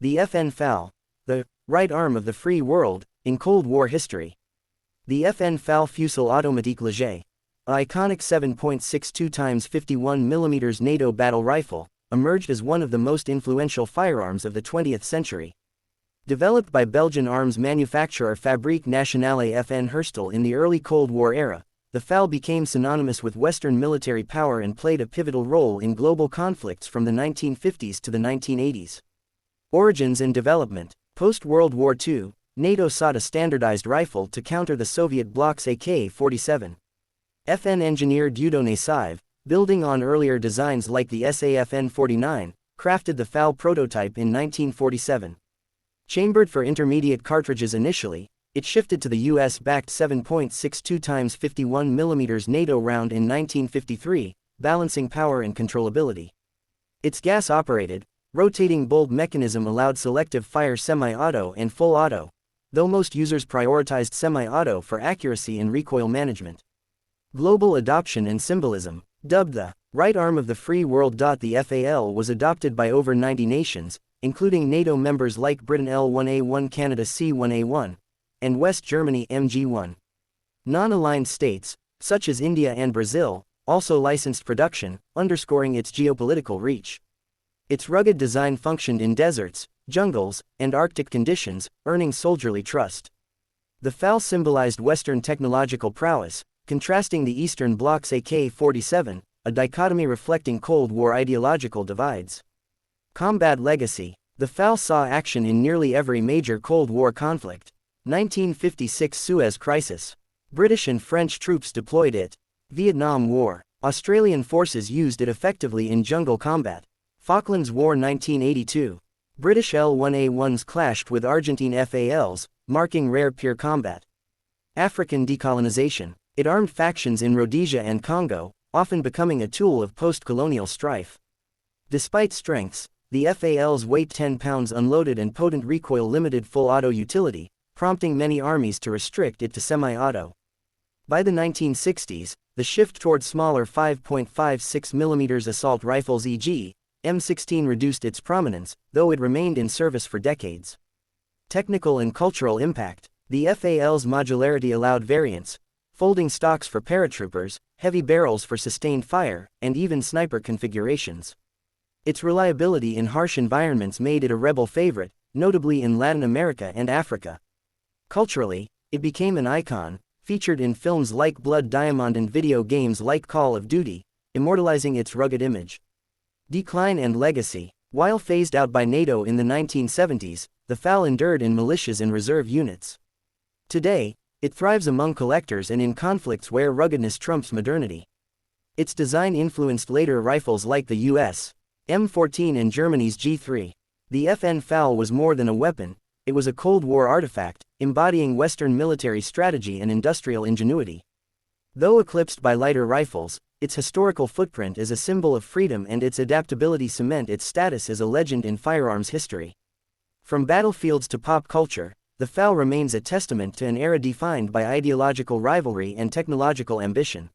The FN FAL, the right arm of the free world, in Cold War history. The FN FAL Fusil Automatique Léger, a iconic 7.62 x 51 mm NATO battle rifle, emerged as one of the most influential firearms of the 20th century. Developed by Belgian arms manufacturer Fabrique Nationale FN Herstal in the early Cold War era, the FAL became synonymous with Western military power and played a pivotal role in global conflicts from the 1950s to the 1980s. Origins and development. Post-World War II, NATO sought a standardized rifle to counter the Soviet bloc's AK-47. FN engineer Dieudonné Sive, building on earlier designs like the SAFN-49, crafted the FAL prototype in 1947. Chambered for intermediate cartridges initially, it shifted to the US-backed 7.62 x 51 mm NATO round in 1953, balancing power and controllability. Its gas-operated, rotating bulb mechanism allowed selective fire semi-auto and full auto, though most users prioritized semi-auto for accuracy and recoil management. Global adoption and symbolism. Dubbed the right arm of the free world. The FAL was adopted by over 90 nations, including NATO members like Britain L1A1, Canada C1A1, and West Germany MG1. Non-aligned states, such as India and Brazil, also licensed production, underscoring its geopolitical reach. Its rugged design functioned in deserts, jungles, and Arctic conditions, earning soldierly trust. The FAL symbolized Western technological prowess, contrasting the Eastern Bloc's AK-47, a dichotomy reflecting Cold War ideological divides. Combat legacy. The FAL saw action in nearly every major Cold War conflict. 1956 Suez Crisis. British and French troops deployed it. Vietnam War. Australian forces used it effectively in jungle combat. Falklands War 1982. British L1A1s clashed with Argentine FALs, marking rare peer combat. African decolonization. It armed factions in Rhodesia and Congo, often becoming a tool of post-colonial strife. Despite strengths, the FAL's weight 10 pounds unloaded and potent recoil limited full auto utility, prompting many armies to restrict it to semi-auto. By the 1960s, the shift toward smaller 5.56 mm assault rifles e.g., M16 reduced its prominence, though it remained in service for decades. Technical and cultural impact. The FAL's modularity allowed variants, folding stocks for paratroopers, heavy barrels for sustained fire, and even sniper configurations. Its reliability in harsh environments made it a rebel favorite, notably in Latin America and Africa. Culturally, it became an icon, featured in films like Blood Diamond and video games like Call of Duty, immortalizing its rugged image. Decline and legacy. While phased out by NATO in the 1970s, the FAL endured in militias and reserve units. Today, it thrives among collectors and in conflicts where ruggedness trumps modernity. Its design influenced later rifles like the US M14 and Germany's G3. The FN FAL was more than a weapon, it was a Cold War artifact, embodying Western military strategy and industrial ingenuity. Though eclipsed by lighter rifles, its historical footprint is a symbol of freedom and its adaptability cement its status as a legend in firearms history. From battlefields to pop culture, the FAL remains a testament to an era defined by ideological rivalry and technological ambition.